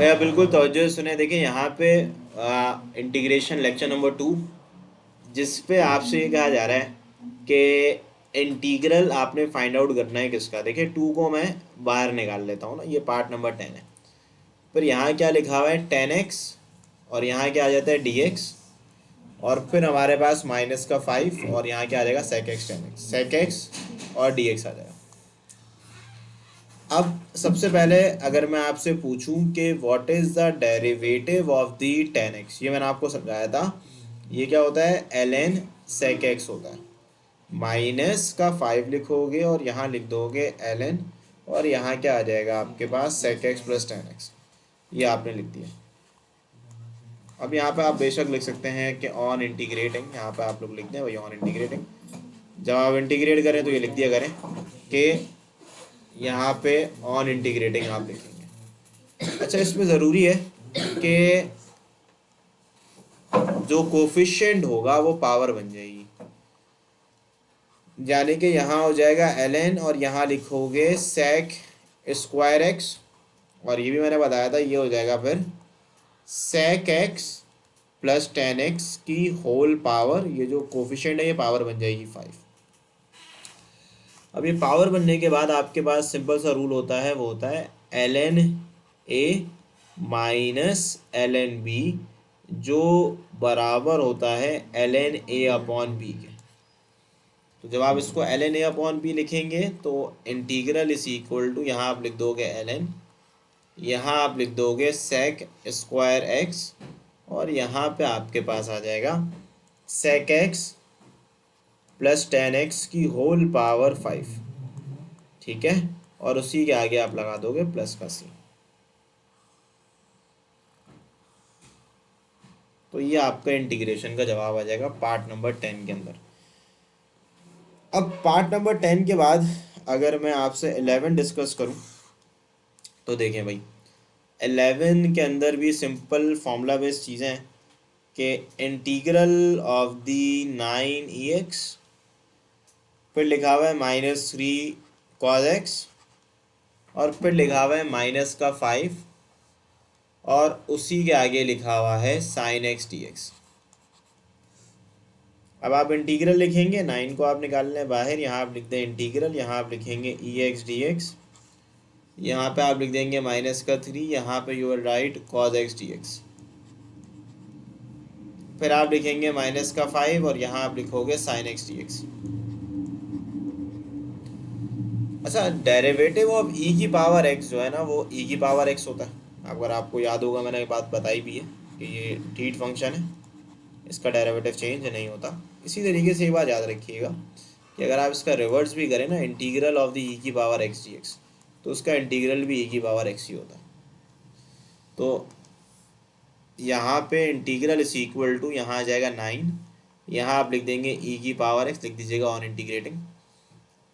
भैया बिल्कुल तवज्जो से सुने। देखिए यहाँ पे इंटीग्रेशन लेक्चर नंबर 2, जिस पे आपसे ये कहा जा रहा है कि इंटीग्रल आपने फाइंड आउट करना है किसका। देखिए 2 को मैं बाहर निकाल लेता हूँ ना, ये पार्ट नंबर 10 है। फिर यहाँ क्या लिखा हुआ है 10x, और यहाँ क्या आ जाता है dx, और फिर हमारे पास माइनस का 5, और यहाँ क्या आ जाएगा sec x और dx आ जाएगा। अब सबसे पहले अगर मैं आपसे पूछूं कि what is the derivative of the 10x, ये मैंने आपको समझाया था। ये क्या होता है, ln sec x होता है। माइनस का 5 लिखोगे और यहाँ लिख दोगे ln, और यहाँ क्या आ जाएगा आपके पास sec x प्लस 10x, ये आपने लिख दिया। अब यहाँ पे आप बेशक लिख सकते हैं कि ऑन इंटीग्रेटिंग, यहाँ पे आप लोग लिख दें वही ऑन इंटीग्रेटिंग। जब आप इंटीग्रेट करें तो ये लिख दिया करें कि यहाँ पे ऑन इंटीग्रेटिंग आप लिखेंगे। अच्छा, इसमें ज़रूरी है कि जो कोफिशिएंट होगा वो पावर बन जाएगी, यानी कि यहाँ हो जाएगा ln और यहाँ लिखोगे sec स्क्वायर एक्स, और ये भी मैंने बताया था ये हो जाएगा फिर sec x प्लस 10x की होल पावर। ये जो कोफिशिएंट है ये पावर बन जाएगी 5। अब ये पावर बनने के बाद आपके पास सिंपल सा रूल होता है, वो होता है ln a minus ln b, जो बराबर होता है ln a अपॉन b के। तो जब आप इसको ln a अपॉन b लिखेंगे तो इंटीग्रल इज इक्वल टू, यहाँ आप लिख दोगे ln, यहाँ आप लिख दोगे sec स्क्वायर x, और यहाँ पे आपके पास आ जाएगा sec x प्लस 10x की होल पावर 5। ठीक है, और उसी के आगे आप लगा दोगे प्लस का सी। तो ये आपका इंटीग्रेशन का जवाब आ जाएगा पार्ट नंबर 10 के अंदर। अब पार्ट नंबर 10 के बाद अगर मैं आपसे 11 डिस्कस करूं तो देखें भाई, 11 के अंदर भी सिंपल फॉर्मूला बेस्ड चीज़ें हैं कि इंटीग्रल ऑफ दी 9 फिर लिखा हुआ है -3 cos x, और फिर लिखा हुआ है माइनस का 5, और उसी के आगे लिखा हुआ है sin x dx। अब आप इंटीग्रल लिखेंगे, 9 को आप निकाल लें बाहर, यहाँ आप लिख दें इंटीग्रल, यहाँ आप लिखेंगे ex dx, यहाँ पे आप लिख देंगे माइनस का 3, यहाँ पे you are right cos x dx। फिर आप लिखेंगे माइनस का 5, और यहाँ आप लिखोगे sin x dx। अच्छा, डेरिवेटिव ऑफ e की पावर x जो है ना, वो e की पावर x होता है। अगर आपको याद होगा मैंने बात बताई भी है कि ये ढीठ फंक्शन है, इसका डेरिवेटिव चेंज नहीं होता। इसी तरीके से ये बात याद रखिएगा कि अगर आप इसका रिवर्स भी करें ना, इंटीग्रल ऑफ द ई की पावर एक्स डी एक्स, तो उसका इंटीग्रल भी ई की पावर एक्स ही होता है। तो यहाँ पे इंटीग्रल इज इक्वल टू, यहाँ आ जाएगा 9, यहाँ आप लिख देंगे ई की पावर एक्स, लिख दीजिएगा ऑन इंटीग्रेटिंग।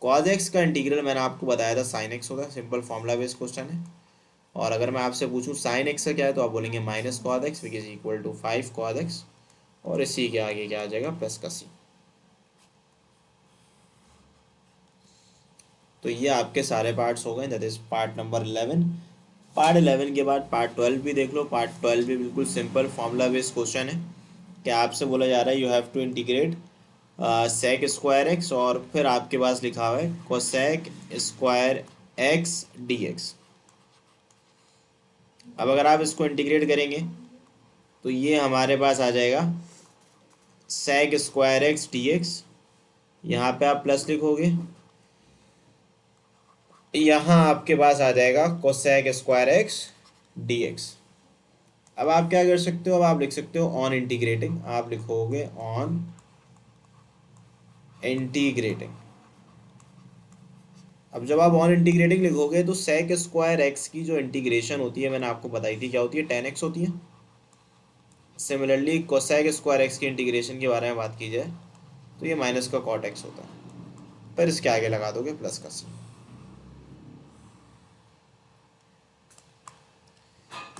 कॉज एक्स का इंटीग्रल मैंने आपको बताया था साइन एक्स होगा, सिंपल फॉर्मूला बेस्ड क्वेश्चन है। और अगर मैं आपसे पूछूं साइन एक्स का क्या है, तो आप बोलेंगे minus cos x which is equal to 5 cos x, और इसी के आगे क्या आ जाएगा प्लस का सी। तो ये आपके सारे पार्ट्स हो गए, that is part number 11। Part 11 के बाद पार्ट 12 भी देख लो। पार्ट 12 भी बिल्कुल सिंपल फॉर्मूला बेस्ड क्वेश्चन है कि आपसे बोला जा रहा है you have to integrate sec square x, और फिर आपके पास लिखा हुआ है cosec square x d x. अब अगर आप इसको इंटीग्रेट करेंगे तो ये हमारे पास आ जाएगा sec square x d x, यहाँ पे आप प्लस लिखोगे, यहाँ आपके पास आ जाएगा cosec square x d x. अब आप क्या कर सकते हो, अब आप लिख सकते हो ऑन इंटीग्रेटिंग, आप लिखोगे ऑन इंटीग्रेटिंग। अब जब आप ऑन इंटीग्रेटिंग लिखोगे तो सेक स्क्वायर एक्स की जो इंटीग्रेशन होती है मैंने आपको बताई थी क्या होती है, 10x होती है। सिमिलरली कोसेक स्क्वायर एक्स की इंटीग्रेशन के बारे में बात की जाए तो ये माइनस का कॉट एक्स होता है, पर इसके आगे लगा दोगे प्लस का सी।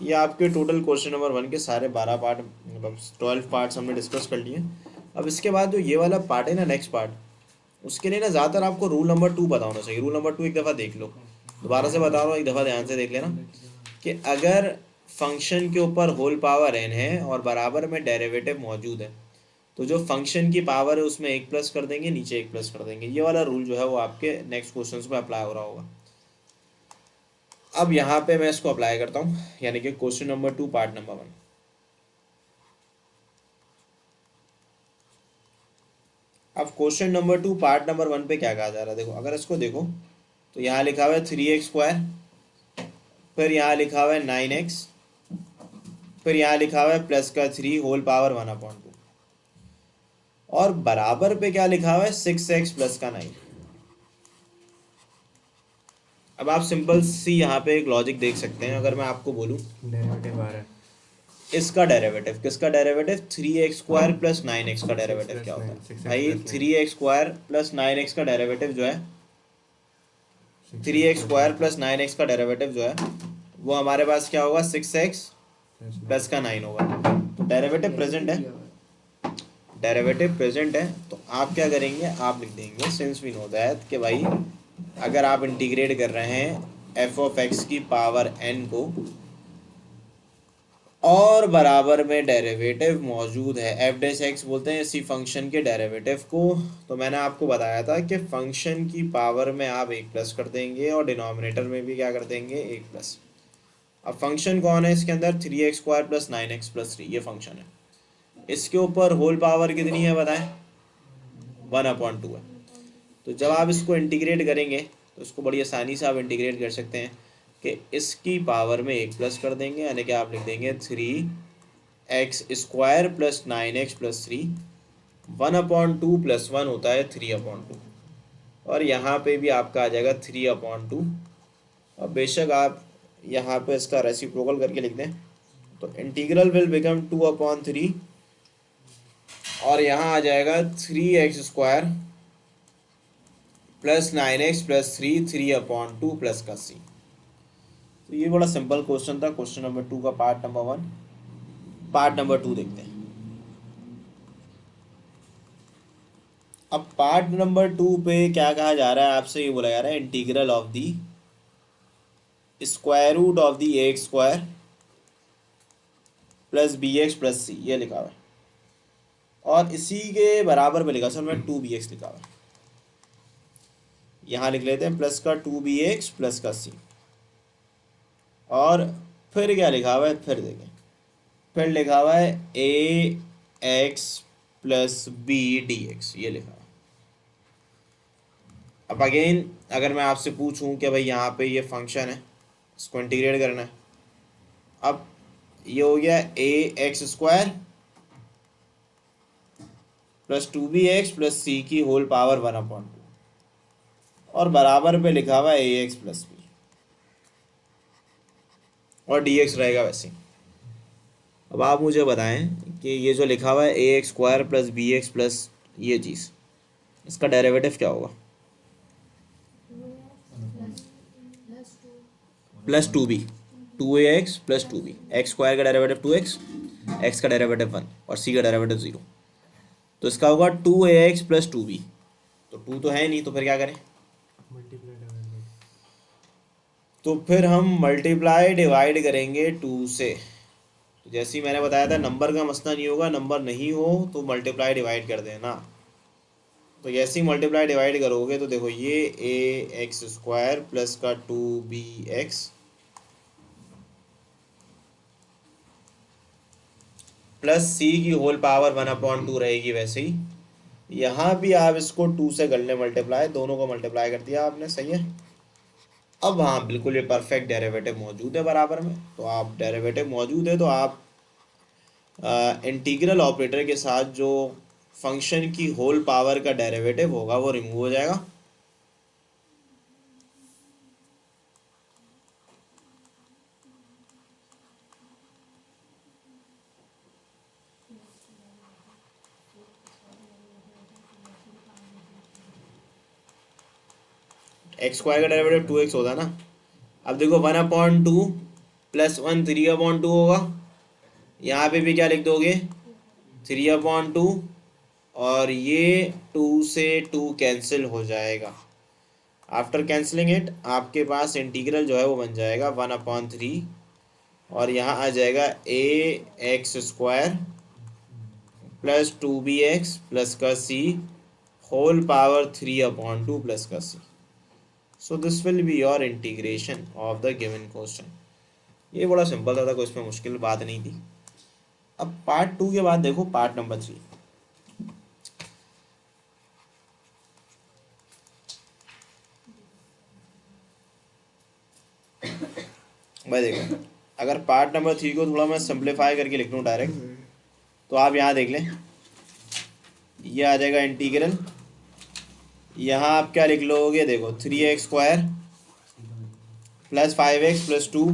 ये आपके टोटल क्वेश्चन नंबर 1 के सारे 12 पार्ट, मतलब 12 पार्ट्स हमने डिस्कस कर लिए। अब इसके बाद जो ये वाला पार्ट है ना, नेक्स्ट पार्ट, उसके लिए ना ज़्यादातर आपको रूल नंबर 2 पता होना चाहिए। रूल नंबर 2 एक दफ़ा देख लो, दोबारा से बता रहा हूँ, एक दफ़ा ध्यान से देख लेना कि अगर फंक्शन के ऊपर होल पावर n है और बराबर में डेरिवेटिव मौजूद है, तो जो फंक्शन की पावर है उसमें एक प्लस कर देंगे, नीचे एक प्लस कर देंगे। ये वाला रूल जो है वो आपके नेक्स्ट क्वेश्चंस में अप्लाई हो रहा होगा। अब यहाँ पे मैं इसको अप्लाई करता हूँ, यानी कि क्वेश्चन नंबर 2 पार्ट नंबर 1। अब क्वेश्चन नंबर 2 पार्ट नंबर 1 पे क्या कहा जा रहा है, देखो अगर इसको देखो तो यहाँ लिखा हुआ है 3x², फिर यहाँ लिखा हुआ है 9x, फिर यहाँ लिखा हुआ है प्लस का 3 होल पावर 1/2, और बराबर पे क्या लिखा हुआ है 6x प्लस का 9। अब आप सिंपल सी यहाँ पे एक लॉजिक देख सकते हैं। अगर मैं आपको बोलूँ डेरिवेटिव आ रहा है इसका डेरिवेटिव, किसका डेरिवेटिव, 3x² प्लस 9x का डेरिवेटिव क्या होता है भाई, 3x² प्लस 9x का डेरिवेटिव जो है, 3x² प्लस 9x का डेरिवेटिव जो है वो हमारे पास क्या होगा, 6x प्लस का 9 होगा। तो डेरिवेटिव प्रेजेंट है, डेरिवेटिव प्रेजेंट है, तो आप क्या करेंगे, आप लिख देंगे सिंस वी नो दैट कि भाई अगर आप इंटीग्रेट कर रहे हैं एफ ऑफ एक्स की पावर n को और बराबर में डेरिवेटिव मौजूद है, एफ डैश एक्स बोलते हैं इसी फंक्शन के डेरिवेटिव को, तो मैंने आपको बताया था कि फंक्शन की पावर में आप एक प्लस कर देंगे और डिनोमिनेटर में भी क्या कर देंगे, एक प्लस। अब फंक्शन कौन है इसके अंदर, 3x² प्लस 9x प्लस 3, ये फंक्शन है। इसके ऊपर होल पावर कितनी है बताएं, 1/2 है। तो जब आप इसको इंटीग्रेट करेंगे तो इसको बड़ी आसानी से आप इंटीग्रेट कर सकते हैं कि इसकी पावर में एक प्लस कर देंगे, यानी कि आप लिख देंगे 3x² plus 9x plus 3, 1/2 plus 1 होता है 3/2, और यहाँ पे भी आपका आ जाएगा 3/2। और बेशक आप यहाँ पे इसका रेसिप्रोकल करके लिख दें तो इंटीग्रल विल बिकम 2/3, और यहाँ आ जाएगा 3x² plus 9x plus 3, 3/2 plus का c। तो ये बड़ा सिंपल क्वेश्चन था, क्वेश्चन नंबर 2 का पार्ट नंबर 1। पार्ट नंबर 2 देखते हैं। अब पार्ट नंबर 2 पे क्या कहा जा रहा है, आपसे ये बोला जा रहा है integral of the square root of the ax² plus bx plus c, ये लिखा हुआ है, और इसी के बराबर में लिखा, सर मैं 2bx लिखा हुआ है, यहाँ लिख लेते हैं प्लस का 2bx प्लस का c, और फिर क्या लिखा हुआ है, फिर देखें, फिर लिखा हुआ है ax प्लस b dx, ये लिखा हुआ है। अब अगेन अगर मैं आपसे पूछूं कि भाई यहाँ पे ये फंक्शन है, इसको इंटीग्रेट करना है, अब ये हो गया ax² plus 2bx plus c की होल पावर 1/2, और बराबर पे लिखा हुआ है ax प्लस b, और dx रहेगा वैसे ही। अब आप मुझे बताएं कि ये जो लिखा हुआ है ax² प्लस bx प्लस ये चीज़, इसका डेरिवेटिव क्या होगा, plus 2b, 2ax plus 2b, x² का डेरिवेटिव 2x, x का डेरिवेटिव 1 और c का डेरिवेटिव 0, तो इसका होगा 2ax प्लस 2b। तो 2 तो है नहीं, तो फिर क्या करें, तो फिर हम मल्टीप्लाई डिवाइड करेंगे 2 से। तो जैसे ही मैंने बताया था नंबर का मसला नहीं होगा, नंबर नहीं हो तो मल्टीप्लाई डिवाइड कर देना। तो जैसे ही मल्टीप्लाई डिवाइड करोगे तो देखो ये ax² प्लस का 2bx प्लस c की होल पावर 1/2 रहेगी, वैसे ही यहाँ भी आप इसको 2 से कर लें मल्टीप्लाई, दोनों को मल्टीप्लाई कर दिया आपने, सही है। अब हाँ बिल्कुल ये परफेक्ट डेरिवेटिव मौजूद है बराबर में, तो आप डेरिवेटिव मौजूद है तो आप इंटीग्रल ऑपरेटर के साथ जो फंक्शन की होल पावर का डेरिवेटिव होगा वो रिमूव हो जाएगा, x² का डेरिवेटिव 2x होता है ना। अब देखो 1/2 प्लस 1 3/2 होगा, यहाँ पे भी क्या लिख दोगे 3/2, और ये 2 से 2 कैंसिल हो जाएगा। आफ्टर कैंसलिंग इट आपके पास इंटीग्रल जो है वो बन जाएगा 1/3 और यहाँ आ जाएगा a x square plus 2bx plus का सी होल पावर 3/2 प्लस का c. So this will be your integration of the given question. ये बड़ा सिंपल था, कोई इसमें मुश्किल बात नहीं थी. अब पार्ट 2 के बाद देखो पार्ट नंबर 3. भाई देखो, अगर पार्ट नंबर 3 को थोड़ा मैं सिंप्लीफाई करके लिख लूँ डायरेक्ट, तो आप यहाँ देख लें, ये आ जाएगा इंटीग्रल. यहाँ आप क्या लिख लोगे, देखो 3x² plus 5x plus 2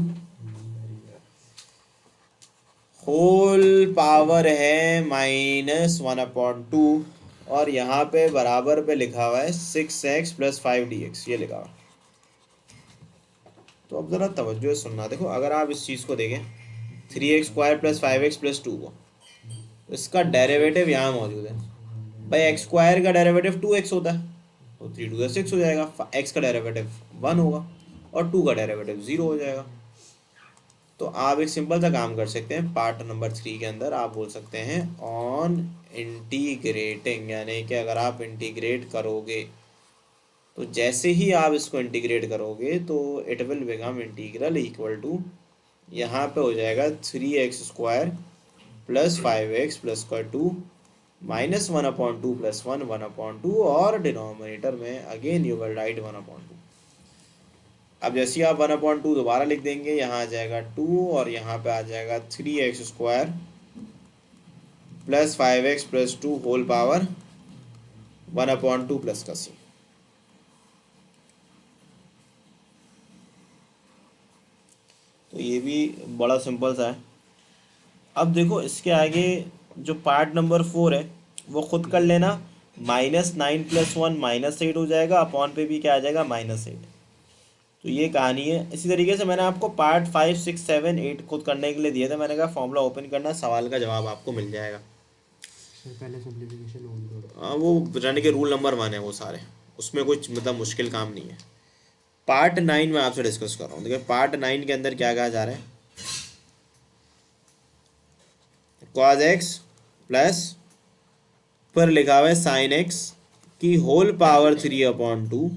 whole power है -1/2, और यहाँ पे बराबर पे लिखा हुआ है 6x प्लस 5dx, ये लिखा हुआ है. तो अब ज़रा तवज्जो से सुनना. देखो अगर आप इस चीज़ को देखें 3x² प्लस 5x प्लस 2 को, तो इसका डेरिवेटिव यहाँ मौजूद है. भाई x² का डेरिवेटिव 2x होता है, तो 3 2 6 हो जाएगा. x का डेरिवेटिव 1 होगा और 2 का डेरिवेटिव 0 हो जाएगा. तो आप एक सिंपल सा काम कर सकते हैं पार्ट नंबर 3 के अंदर. आप बोल सकते हैं ऑन इंटीग्रेटिंग, यानी कि अगर आप इंटीग्रेट करोगे, तो जैसे ही आप इसको इंटीग्रेट करोगे तो it will become integral equal to, यहाँ पे हो जाएगा 3x² प्लस 5x प्लस का 2 -1/2 प्लस 1/2, और डिनोमिनेटर में अगेन यू विल राइट 1/2. अब जैसे ही आप 1/2 दोबारा लिख देंगे, यहाँ आ जाएगा 2 और यहाँ पे आ जाएगा 3x² plus 5x plus 2 whole power 1/2 plus का सी. तो ये भी बड़ा सिंपल सा है. अब देखो इसके आगे जो पार्ट नंबर 4 है वो खुद कर लेना. -9 + 1 -8 हो जाएगा, अपॉन पे भी क्या आ जाएगा -8. तो ये कहानी है. इसी तरीके से मैंने आपको पार्ट 5 6 7 8 खुद करने के लिए दिया था. मैंने कहा फॉर्मूला ओपन करना, सवाल का जवाब आपको मिल जाएगा. पहले सिंप्लीफिकेशन होगी थोड़ा. हाँ, वो रन के रूल नंबर 1 है वो सारे, उसमें कुछ मतलब मुश्किल काम नहीं है. पार्ट 9 में आपसे डिस्कस कर रहा हूँ. देखिए पार्ट 9 के अंदर क्या कहा जा रहा है, cos x प्लस पर लिखा हुआ है sin x की होल पावर 3/2,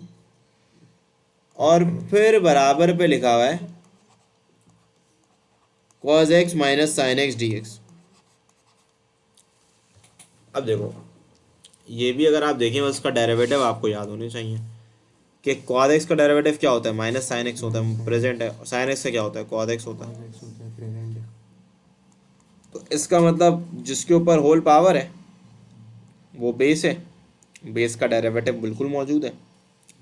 और फिर बराबर पे लिखा हुआ है cos x minus sin x dx. अब देखो ये भी अगर आप देखें, उसका डेरिवेटिव आपको याद होने चाहिए कि cos x का डेरिवेटिव क्या होता है, माइनस sin x होता है, प्रेजेंट है. sin x का क्या होता है, cos x होता है. x होता है प्रेजेंट. तो इसका मतलब जिसके ऊपर होल पावर है वो बेस है, बेस का डेरिवेटिव बिल्कुल मौजूद है.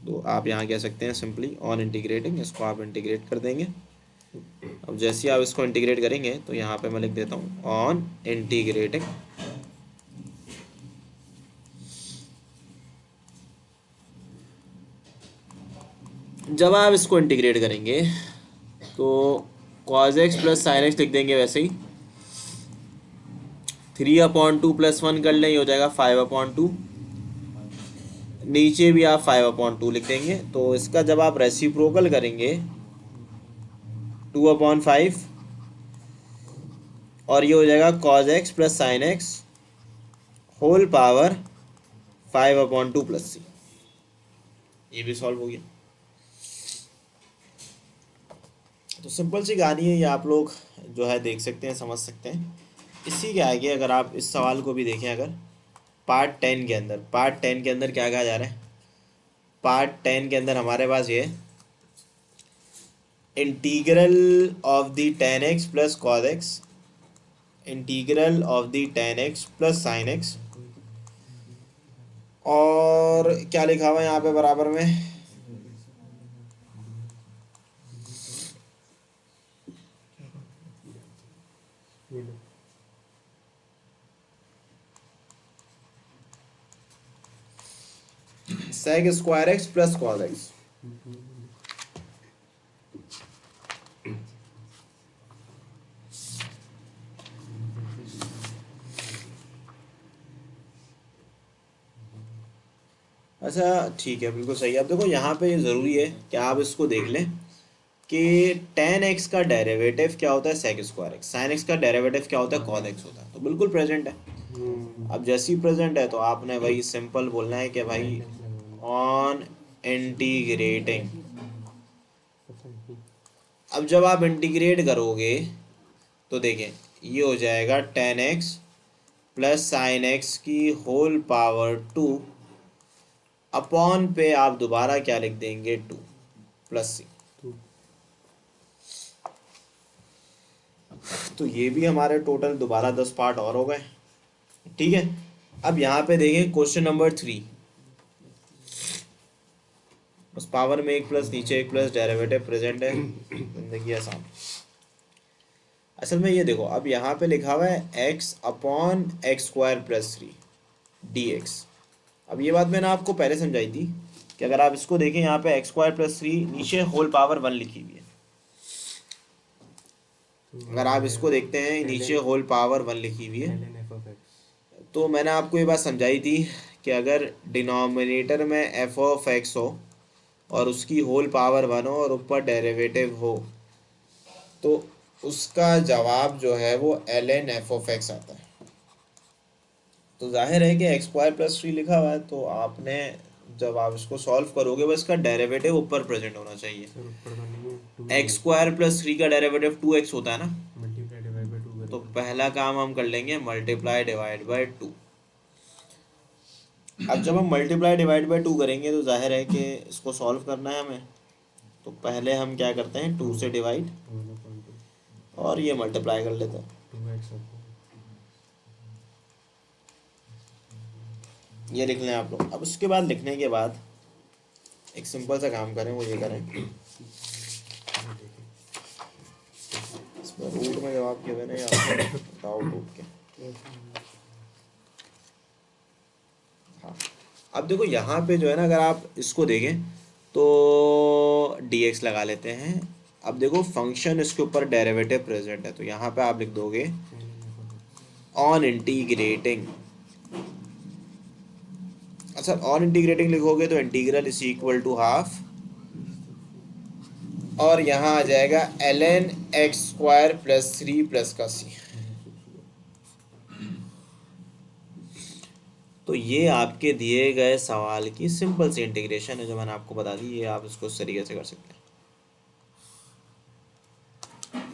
तो आप यहाँ कह सकते हैं सिंपली ऑन इंटीग्रेटिंग, इसको आप इंटीग्रेट कर देंगे. अब जैसे ही आप इसको इंटीग्रेट करेंगे तो यहाँ पे मैं लिख देता हूँ ऑन इंटीग्रेटिंग. जब आप इसको इंटीग्रेट करेंगे तो cos x plus sin x लिख देंगे. वैसे ही 3/2 प्लस 1 कर लें, ये हो जाएगा 5/2. नीचे भी आप 5/2 लिख देंगे. तो इसका जब आप रेसिप्रोकल करेंगे 2/5, और ये हो जाएगा cos x plus sin x whole power 5/2 plus c. ये भी सॉल्व हो गया. तो सिंपल सी कहानी है ये, आप लोग जो है देख सकते हैं, समझ सकते हैं. इसी के आगे अगर आप इस सवाल को भी देखें, अगर पार्ट 10 के अंदर, पार्ट 10 के अंदर क्या कहा जा रहा है, पार्ट 10 के अंदर हमारे पास ये integral of the tan x plus cos x, integral of the tan x plus sin x, और क्या लिखा हुआ है यहाँ पे बराबर में, ये लो. sec square x plus cos x. अच्छा ठीक है, बिल्कुल सही है. अब देखो यहाँ पे ये ज़रूरी है कि आप इसको देख लें कि टेन एक्स का डेरिवेटिव क्या होता है sec square x, sine x का डेरिवेटिव क्या होता है कॉस एक्स होता है, तो बिल्कुल प्रेजेंट है। अब जैसे ही प्रेजेंट है तो आपने वही सिंपल बोलना है कि भाई माइनस लगाना ऑन इंटीग्रेटिंग। पता नहीं। अब जब आप इंटीग्रेट करोगे तो देखें ये हो जाएगा ten x plus sine x की होल पावर टू, अपॉन पे आप दोबारा क्या लिख देंगे टू प्लस सी। तो तो ये भी हमारे टोटल दोबारा 10 पार्ट और हो गए। ठीक है, अब यहाँ पे देखें क्वेश्चन नंबर 3, उस पावर में एक प्लस नीचे एक प्लस डेरिवेटिव प्रेजेंट है, जिंदगी आसान। असल में ये देखो अब यहाँ पे लिखा हुआ है x upon x square plus three D x. अब ये बात मैंने आपको पहले समझाई थी कि अगर आप इसको देखें यहाँ पे एक्स स्क्वायर प्लस थ्री नीचे होल पावर वन लिखी हुई है। अगर आप इसको देखते हैं नीचे होल पावर वन लिखी हुई है, L N F of x. तो मैंने आपको ये बात समझाई थी कि अगर डिनोमिनेटर में एफ ऑफ एक्स हो और उसकी होल पावर वन हो और ऊपर डेरिवेटिव हो, तो उसका जवाब जो है वो L N F of x आता है। तो जाहिर है कि एक्स स्क्वायर प्लस थ्री लिखा हुआ है, तो आपने जब आप इसको सॉल्व करोगे बस इसका डेरिवेटिव ऊपर प्रेजेंट होना चाहिए। सर ऊपर का नहीं है, two x square plus three का डेरिवेटिव टू एक्स होता है ना, मल्टीप्लाई डिवाइड बाई टू तो करेंगे। पहला काम हम कर लेंगे मल्टीप्लाई डिवाइड बाय टू। अब जब हम मल्टीप्लाई डिवाइड बाय टू करेंगे तो जाहिर है कि इसको सॉल्व करना है हमें, तो पहले हम क्या करते हैं टू से डिवाइड वन अपॉन टू और ये मल्टीप्लाई कर लेते हैं। टू एक्स अपॉन ये लिख लें आप लोग। अब उसके बाद लिखने के बाद एक सिंपल सा काम करें, वो ये करें इसमें रूट में जवाब किए हुए ना या डाउट उठ के। हाँ, अब देखो यहाँ पे जो है ना अगर आप इसको देखें तो dx लगा लेते हैं। अब देखो फंक्शन इसके ऊपर डेरिवेटिव प्रेजेंट है, तो यहाँ पे आप लिख दोगे L N F of X. On integrating. अच्छा, ऑन इंटीग्रेटिंग लिखोगे तो integral is equal to half, और यहाँ आ जाएगा L N X square plus three plus का सी। तो ये आपके दिए गए सवाल की सिंपल सी इंटीग्रेशन है जो मैंने आपको बता दी। ये आप इसको इस तरीके से कर सकते हैं।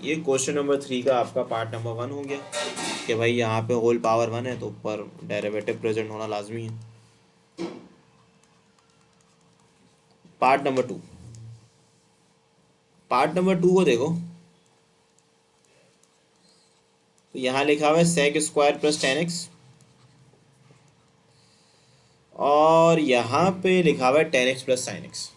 ये क्वेश्चन नंबर 3 का आपका पार्ट नंबर 1 हो गया कि भाई यहाँ पे होल पावर 1 है तो ऊपर डेरिवेटिव प्रेजेंट होना लाजमी है। पार्ट नंबर 2, पार्ट नंबर 2 को देखो तो यहाँ लिखा हुआ है sec square plus tan x, और यहाँ पे लिखा हुआ है tan x plus sine x.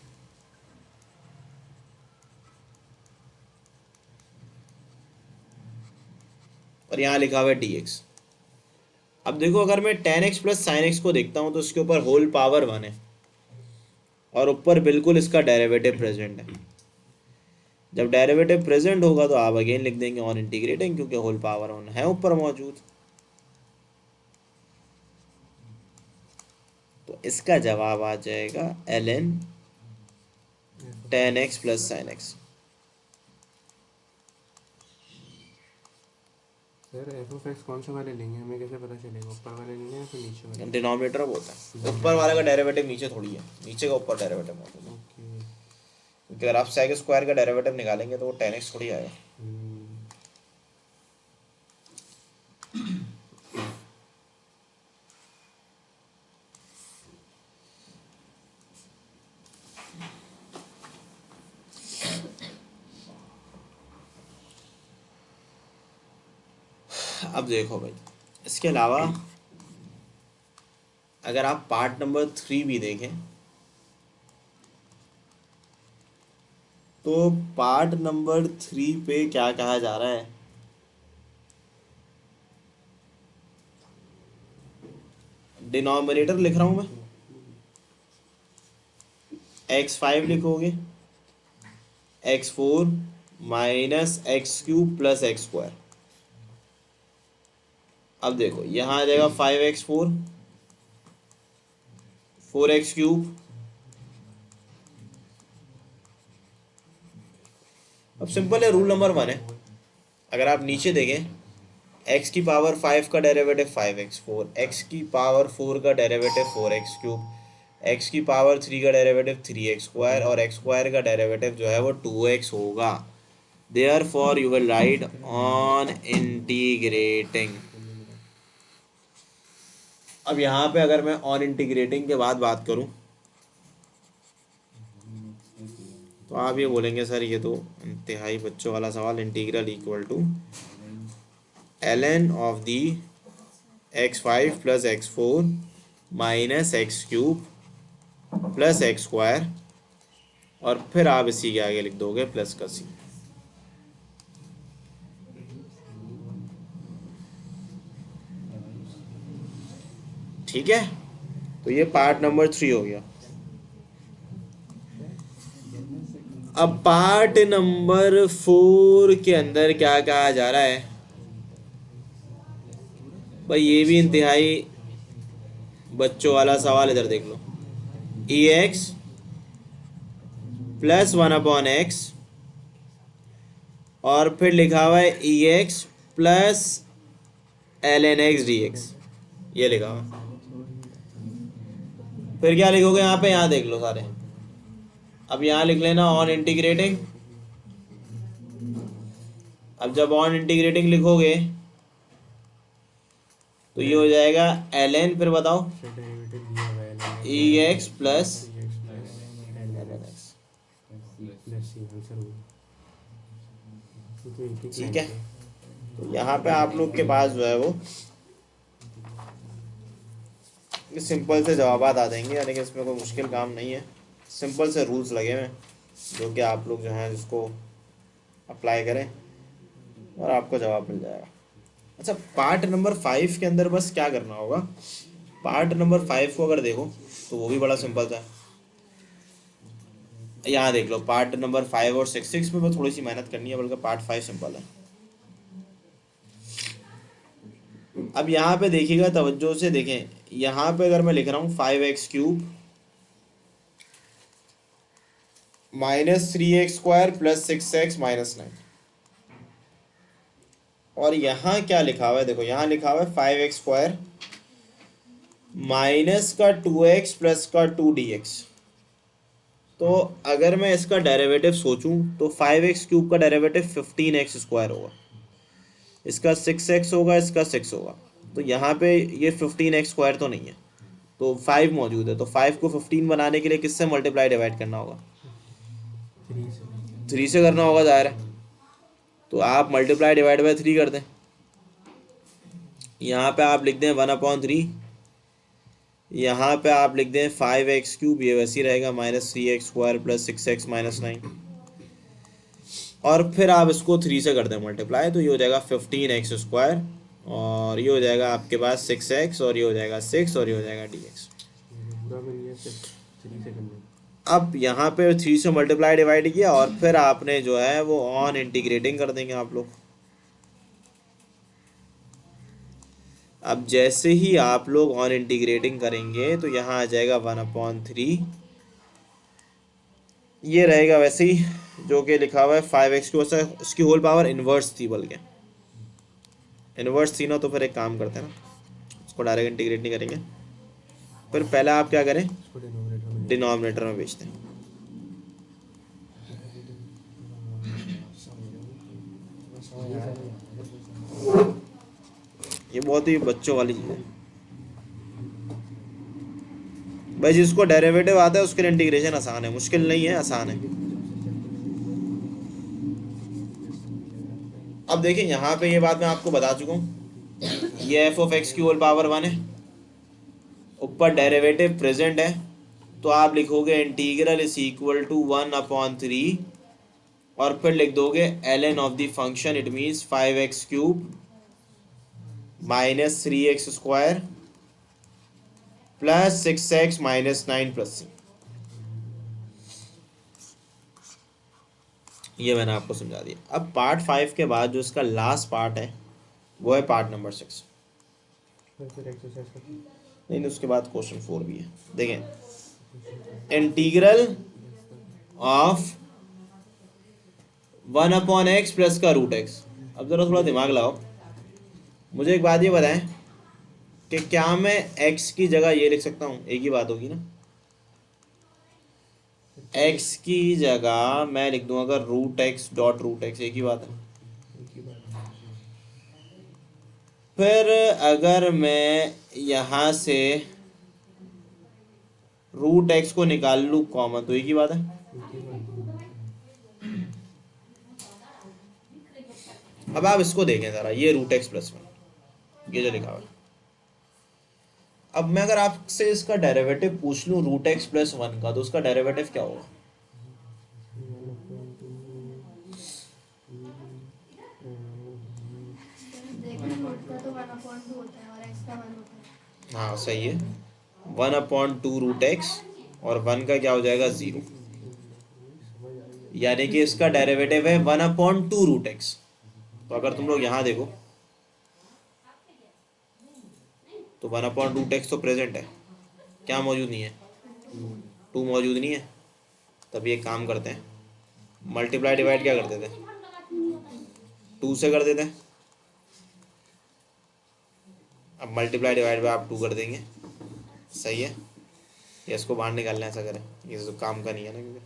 और यहाँ लिखा हुआ है डी एक्स। अब देखो अगर मैं ten x plus sine x को देखता हूँ तो इसके ऊपर होल पावर 1 है और ऊपर बिल्कुल इसका डेरिवेटिव प्रेजेंट है। जब डेरिवेटिव प्रेजेंट होगा तो आप अगेन लिख देंगे ऑन इंटीग्रेटिंग, क्योंकि होल पावर 1 है ऊपर मौजूद। तो इसका जवाब आ जाएगा L n tan x plus sine x. Sir f of x कौन सा वाले लेंगे, हमें कैसे पता चलेगा, ऊपर वाले लेंगे या फिर नीचे वाले? डिनोमिनेटर होता है, ऊपर वाले का डेरिवेटिव नीचे थोड़ी है, नीचे का ऊपर डेरिवेटिव मौजूद है। ओके। क्योंकि अगर आप सेक स्क्वायर का डेरिवेटिव निकालेंगे तो वो टेन एक्स थोड़ी आएगा। अब देखो भाई, इसके अलावा अगर आप पार्ट नंबर 3 भी देखें तो पार्ट नंबर 3 पे क्या कहा जा रहा है, डिनोमिनेटर लिख रहा हूं मैं, x5 लिखोगे x4 minus x cube plus x square. अब देखो यहाँ आ जाएगा 5x4 4x क्यूब अब सिंपल है, रूल नंबर 1 है। अगर आप नीचे देखें, x की पावर 5 का डेरिवेटिव 5x4, x की पावर 4 का डेरिवेटिव 4x3, x की पावर 3 का डेरिवेटिव 3x2 और x2 का डेरिवेटिव जो है वो 2x होगा। Therefore you will write on integrating. अब यहाँ पे अगर मैं ऑन इंटीग्रेटिंग के बाद बात करूँ तो आप ये बोलेंगे सर ये तो इंतहाई बच्चों वाला सवाल, integral equal to ln of the x5 plus x4 minus x³ plus x² और फिर आप इसी के आगे लिख दोगे प्लस का c। ठीक है, तो ये पार्ट नंबर 3 हो गया। अब पार्ट नंबर 4 के अंदर क्या कहा जा रहा है भाई, ये भी इंतहाई बच्चों वाला सवाल, इधर देख लो। ex प्लस 1/x और फिर लिखा हुआ है ex plus ln x dx, ये लिखा हुआ है। फिर क्या लिखोगे यहाँ पे, यहाँ देख लो सारे। अब यहाँ लिख लेना ऑन इंटीग्रेटिंग। अब जब ऑन इंटीग्रेटिंग लिखोगे तो ये हो जाएगा ln, फिर बताओ ex प्लस ln x। ठीक है, तो यहाँ पे आप लोग के पास जो है वो सिंपल से जवाब आ जाएंगे, यानी कि इसमें कोई मुश्किल काम नहीं है। सिंपल से रूल्स लगे हुए जो कि आप लोग जो हैं जिसको अप्लाई करें और आपको जवाब मिल जाएगा। अच्छा, पार्ट नंबर 5 के अंदर बस क्या करना होगा, पार्ट नंबर 5 को अगर देखो तो वो भी बड़ा सिंपल था। यहाँ देख लो, पार्ट नंबर 5 और 6 में बस थोड़ी सी मेहनत करनी है, बल्कि पार्ट 5 सिंपल है। अब यहाँ पे देखिएगा, तवज्जो से देखें, यहाँ पे अगर मैं लिख रहा हूँ 5x³ minus 3x² plus 6x minus 9, और यहाँ क्या लिखा हुआ है, देखो यहाँ लिखा हुआ है 5x² माइनस का 2x प्लस का 2dx। तो अगर मैं इसका डेरिवेटिव सोचूं तो 5x³ का डेरिवेटिव 15x² होगा, इसका 6x होगा, इसका 6 होगा। तो यहाँ पे ये 15x² तो नहीं है, तो 5 मौजूद है। तो 5 को 15 बनाने के लिए किससे मल्टीप्लाई डिवाइड करना होगा, 3 से करना होगा, जाहिर है। तो आप मल्टीप्लाई डिवाइड बाई 3 कर दें। यहाँ पे आप लिख दें 1/3, यहाँ पे आप लिख दें 5x³, ये वैसे ही रहेगा minus 3x² plus 6x minus 9, और फिर आप इसको 3 से कर दें मल्टीप्लाई, तो ये हो जाएगा 15x², और ये हो जाएगा आपके पास 6x, और ये हो जाएगा 6, और ये हो जाएगा dx। अब यहाँ पे 3 से मल्टीप्लाई डिवाइड किया, और फिर आपने जो है वो ऑन इंटीग्रेटिंग कर देंगे आप लोग। अब जैसे ही आप लोग ऑन इंटीग्रेटिंग करेंगे तो यहाँ आ जाएगा 1/3, ये रहेगा वैसे ही जो कि लिखा हुआ है 5x²। इसकी होल पावर इन्वर्स थी, बल्कि इन्वर्स थी ना, तो फिर एक काम करते हैं ना, इसको डायरेक्ट इंटीग्रेट नहीं करेंगे, फिर पहले आप क्या करें, डिनोमिनेटर में भेजते हैं। ये बहुत ही बच्चों वाली चीज़ है भाई, जिसको डेरिवेटिव आता है उसके लिए इंटीग्रेशन आसान है, मुश्किल नहीं है, आसान है। अब देखिए यहाँ पे ये बात मैं आपको बता चुका हूँ, ये f(x) की होल पावर 1 है, ऊपर डेरिवेटिव प्रेजेंट है, तो आप लिखोगे इंटीग्रल इज इक्वल टू 1/3, और फिर लिख दोगे ln of the function, it means 5x³ minus 3x² plus 6x minus 9 plus c। ये मैंने आपको समझा दिया। अब पार्ट 5 के बाद जो इसका लास्ट पार्ट है वो है पार्ट नंबर 6। नहीं, उसके बाद क्वेश्चन 4 भी है। देखें, इंटीग्रल ऑफ 1/x प्लस का रूट एक्स। अब ज़रा थोड़ा दिमाग लगाओ, मुझे एक बात ये बताएं कि क्या मैं x की जगह ये लिख सकता हूँ? एक ही बात होगी ना, x की जगह मैं लिख दूँ अगर root x dot root x, एक ही बात है। एक ही बात है। फिर अगर मैं यहाँ से रूट एक्स को निकाल लूँ कॉमन, तो एक ही बात है। एक ही बात है। अब आप इसको देखें ज़रा, ये रूट एक्स प्लस वन, ये जो लिखा हुआ है। अब मैं अगर आपसे इसका डेरिवेटिव पूछ लूँ रूट एक्स प्लस वन का, तो उसका डेरिवेटिव क्या होगा? देखिए रूट का तो 1/2 होता है और एक्स का 1 होता है। हाँ सही है, 1/2 रूट एक्स और वन का क्या हो जाएगा? ज़ीरो। समझ आ रही है। यानी कि इसका डेरिवेटिव है 1/2 रूट एक्स। तो अगर तुम लोग यहाँ देखो तो 1/रूट एक्स तो प्रेजेंट है, क्या मौजूद नहीं है? टू मौजूद नहीं है। तब ये काम करते हैं, मल्टीप्लाई डिवाइड क्या करते थे? टू से कर देते हैं। अब मल्टीप्लाई डिवाइड बाय आप टू कर देंगे, सही है। या इसको बाहर निकालना है, ऐसा करें, ये तो काम का नहीं है ना, क्योंकि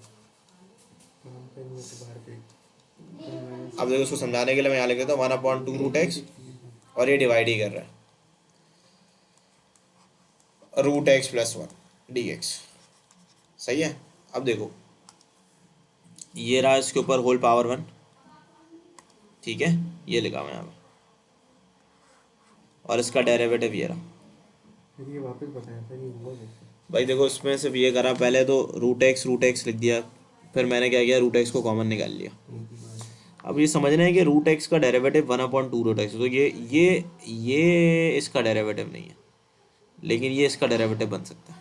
काम पे नहीं है तो बाहर पे। अब देखो इसको समझाने के लिए मैं यहाँ लिख देता हूँ 1/2 रूट एक्स और ये डिवाइड ही कर रहा है, root x plus one d x, सही है। अब देखो ये रहा इसके ऊपर होल पावर वन, ठीक है, ये लिखा हुआ है यहाँ पे, और इसका डेरिवेटिव ये रहा। फिर ये वापस बताया था, ये हुआ कैसे? भाई देखो इसमें सिर्फ ये करा, पहले तो रूट एक्स लिख दिया, फिर मैंने क्या किया, रूट एक्स को कॉमन निकाल लिया। एक ही बात। अब ये समझना है कि रूट एक्स का डेरिवेटिव 1/2 रूट एक्स, तो ये इसका डेरिवेटिव नहीं है, लेकिन ये इसका डेरिवेटिव बन सकता है,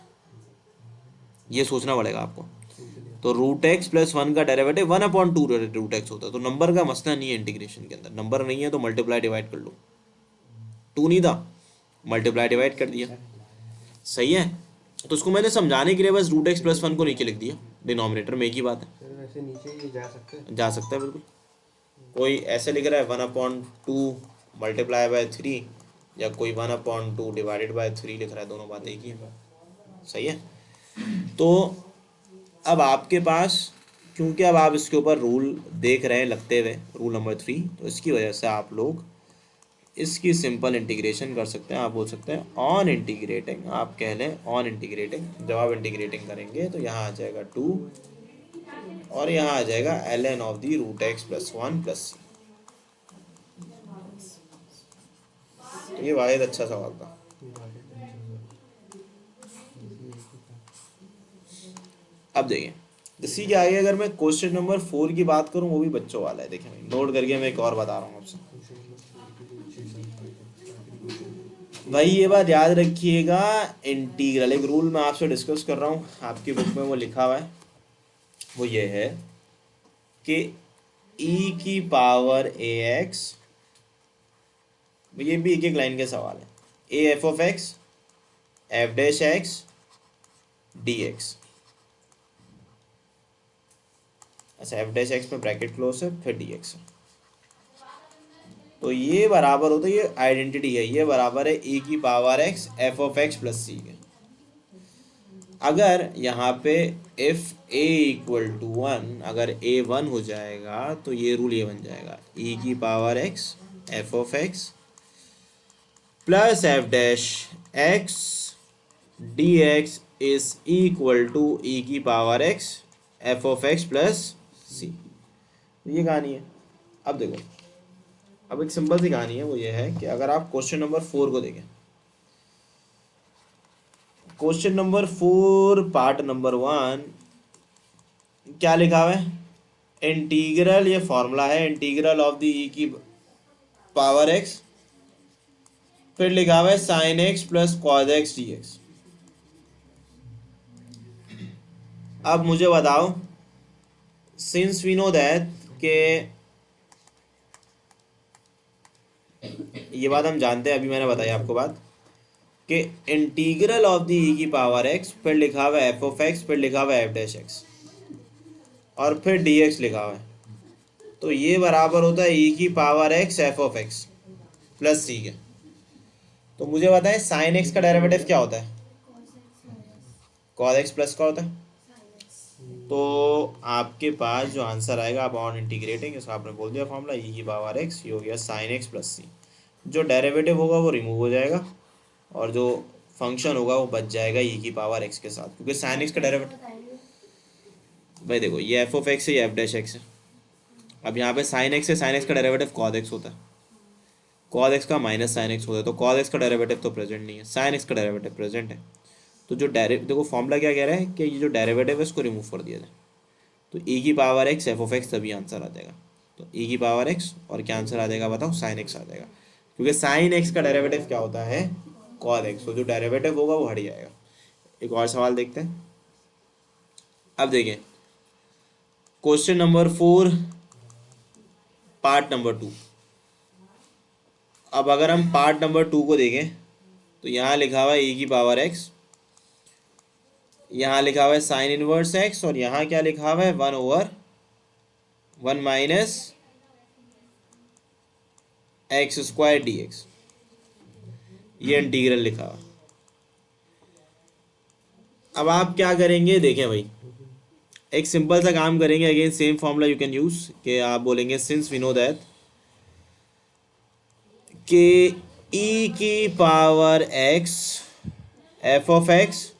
ये सोचना पड़ेगा आपको। सोच लिया। तो रूट एक्स प्लस वन का डेरिवेटिव 1/2 रूट एक्स होता है। तो नंबर का मसला नहीं है इंटीग्रेशन के अंदर, नंबर नहीं है तो मल्टीप्लाई डिवाइड कर लो, टू नहीं था मल्टीप्लाई डिवाइड कर दिया, सही है। तो उसको मैंने समझाने के लिए bus route x plus one को नीचे लिख दिया, डिनोमिनेटर में एक ही बात है, सर वैसे नीचे ये जा सकते हैं। जा सकता है बिल्कुल। कोई ऐसे लिख रहा है 1/2 मल्टीप्लाई बाय थ्री, या कोई 1/2 डिवाइडेड बाय थ्री लिख रहा है, दोनों बातें एक ही है, सही है। तो अब आपके पास, क्योंकि अब आप इसके ऊपर रूल देख रहे हैं लगते हुए, रूल नंबर 3, तो इसकी वजह से आप लोग इसकी सिंपल इंटीग्रेशन कर सकते हैं। आप बोल सकते हैं ऑन इंटीग्रेटिंग, आप कह लें ऑन इंटीग्रेटिंग, जब आप इंटीग्रेटिंग करेंगे तो यहाँ आ जाएगा 2 और यहाँ आ जाएगा ln of the root x plus one plus c. तो ये वाहिद अच्छा सवाल था। ये बात है। अब देखिए इसी के आगे अगर मैं क्वेश्चन नंबर 4 की बात करूँ, वो भी बच्चों वाला है, देखें नोट करके मैं एक और बता रहा हूँ आपसे। भाई ये बात याद रखिएगा, इंटीग्रल एक रूल मैं आपसे डिस्कस कर रहा हूँ, आपकी बुक में वो लिखा हुआ है, वो ये है कि e की पावर ax, ये भी एक एक लाइन के सवाल है, a f of x f dash x dx, अच्छा f डैश x में ब्रैकेट क्लोज है, फिर dx है, तो ये बराबर होता है, ये आइडेंटिटी है, ये बराबर है e की power x f of x plus c के। अगर यहाँ पे if a equal to one, अगर a 1 हो जाएगा तो ये रूल ये बन जाएगा, e की power x f of x plus f dash x dx is equal to e की power x f of x plus c. ये कहानी है। अब देखो, अब एक सिंपल सी कहानी है, वो ये है कि अगर आप क्वेश्चन नंबर 4 को देखें, क्वेश्चन नंबर 4 पार्ट नंबर 1 क्या लिखा हुआ है, इंटीग्रल, ये फॉर्मूला है इंटीग्रल ऑफ द ई की पावर एक्स, फिर लिखा हुआ है sine x plus cos x d x. अब मुझे बताओ, सिंस वी नो दैट के ये बात हम जानते हैं, अभी मैंने बताई आपको बात कि इंटीग्रल ऑफ द ई की पावर एक्स, फिर लिखा हुआ है एफ ऑफ एक्स, फिर लिखा हुआ है एफ डैश एक्स, और फिर डी एक्स लिखा हुआ है। तो तो ये बराबर होता है ई की power x f of x plus c के। तो मुझे बताएं साइन एक्स का डेरिवेटिव क्या होता है? कॉस एक्स प्लस का होता है। तो आपके पास जो आंसर आएगा, आप ऑन इंटीग्रेटिंग, इसका आपने बोल दिया फॉर्मूला, ई की पावर एक्स, ये हो गया साइन एक्स प्लस सी। जो डेरिवेटिव होगा वो रिमूव हो जाएगा और जो फंक्शन होगा वो बच जाएगा ई की पावर एक्स के साथ, क्योंकि साइन एक्स का डेरिवेटिव, भाई देखो ये एफ ऑफ एक्स है, ये एफ डैश एक्स है। अब यहाँ पे साइन एक्स है, साइन एक्स का डेरिवेटिव कॉस एक्स होता है, कॉस एक्स का माइनस साइन एक्स होता है, तो कॉस एक्स का डेरिवेटिव तो प्रेजेंट नहीं है, साइन एक्स का डेरिवेटिव प्रेजेंट है। तो जो देखो फॉर्मूला क्या कह रहा है कि ये जो डेरिवेटिव है इसको रिमूव कर दिया जाए, तो ई की power x f of x तभी आंसर आ जाएगा। तो ई की पावर एक्स और क्या आंसर आ जाएगा बताओ? साइन एक्स आ जाएगा, क्योंकि साइन एक्स का डेरिवेटिव क्या होता है? Cos x. तो जो डेरिवेटिव होगा वो हट जाएगा। एक और सवाल देखते हैं। अब देखिए क्वेश्चन नंबर 4 पार्ट नंबर 2। अब अगर हम पार्ट नंबर 2 को देखें तो यहाँ लिखा हुआ है ई की पावर एक्स, यहाँ लिखा हुआ है साइन इनवर्स एक्स, और यहाँ क्या लिखा हुआ है? 1/1 minus x square D x, ये इंटीग्रल लिखा हुआ। अब आप क्या करेंगे? देखें भाई, एक सिंपल सा काम करेंगे, again same formula you can use, कि आप बोलेंगे सिंस वी नो दैट कि ई की power x f of x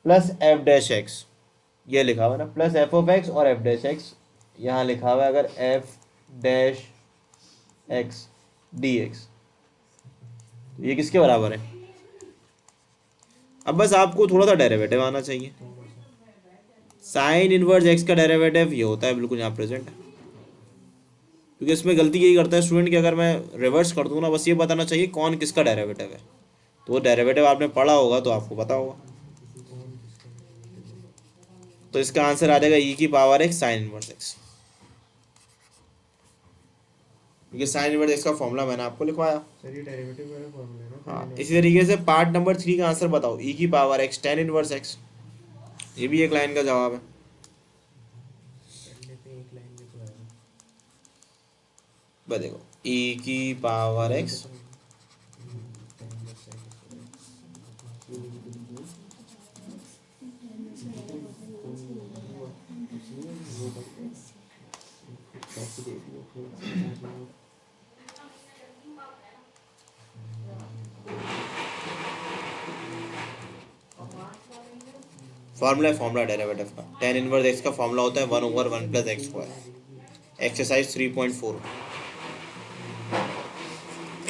plus F dash x, ये लिखा हुआ है ना, प्लस एफ ऑफ एक्स और एफ डैश एक्स, यहाँ लिखा हुआ है अगर F dash x d x, ये किसके बराबर है? अब बस आपको थोड़ा सा डेरिवेटिव आना चाहिए। साइन इनवर्स एक्स का डेरिवेटिव ये होता है, बिल्कुल यहाँ प्रेजेंट है, क्योंकि इसमें गलती यही करता है स्टूडेंट कि अगर मैं रिवर्स कर दूँ ना, बस ये बताना चाहिए कौन किसका डेरिवेटिव है। तो वो डेरिवेटिव आपने पढ़ा होगा तो आपको पता होगा। तो इसका आंसर आ जाएगा ई की power x sine inverse x, क्योंकि साइन इनवर्स एक्स का फॉर्मूला मैंने आपको लिखवाया। सर ये डेरिवेटिव वाला फॉर्मूला है ना? हाँ, इसी तरीके से पार्ट नंबर 3 का आंसर बताओ, ई की power x tan inverse x, ये भी एक लाइन का जवाब है। पहले पे एक लाइन में तो आएगा। बस देखो ई की पावर एक्स फॉर्मूला डेरिवेटिव का टेन इनवर्स एक्स का फॉर्मूला होता है 1/1 प्लस एक्स स्क्वायर। एक्सरसाइज 3.4।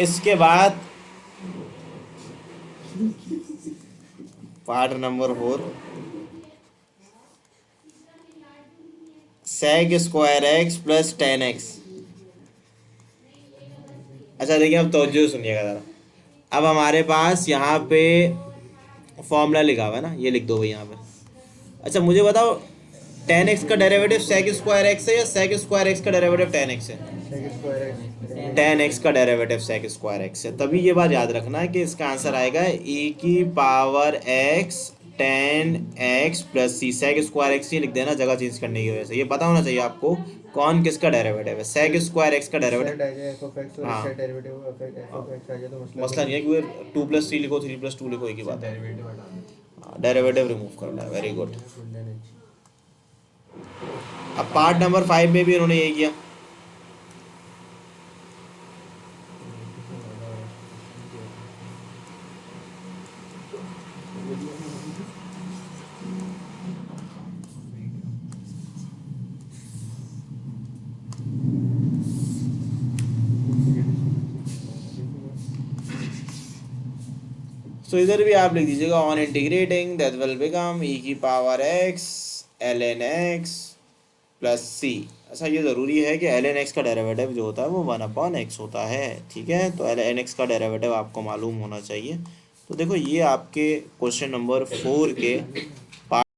इसके बाद part number 4 sec square x plus tan x. अच्छा देखिए, अब तवज्जो सुनिएगा ज़रा। अब हमारे पास यहाँ पे फॉर्मूला लिखा हुआ है ना, ये लिख दो भाई यहाँ पे। अच्छा मुझे बताओ, टेन एक्स का डेरिवेटिव सेक स्क्वायर एक्स है या सेक स्क्वायर एक्स का डेरिवेटिव टेन एक्स है? Sec square x. Ten x का डेरिवेटिव सेक स्क्वायर एक्स है, तभी ये बात याद रखना है कि इसका आंसर आएगा ई की power x ten x plus c. Sec square x ही लिख देना जगह चेंज करने की वजह से। ये पता होना चाहिए आपको कौन किसका डेरिवेटिव है। सेक स्क्वायर एक्स का डेरिवेटिव, हाँ मसला नहीं है, क्योंकि 2 + 3 लिखो 3 + 2 लिखो, एक ही बात है। डेरिवेटिव रिमूव करना है, वेरी गुड। अब पार्ट नंबर 5 में भी उन्होंने यही किया। तो इधर भी आप लिख दीजिएगा on integrating that will become e की power x ln x plus c. अच्छा ये ज़रूरी है कि ln x का डेरिवेटिव जो होता है वो 1/x होता है, ठीक है। तो ln x का डेरिवेटिव आपको मालूम होना चाहिए। तो देखो ये आपके क्वेश्चन नंबर 4 के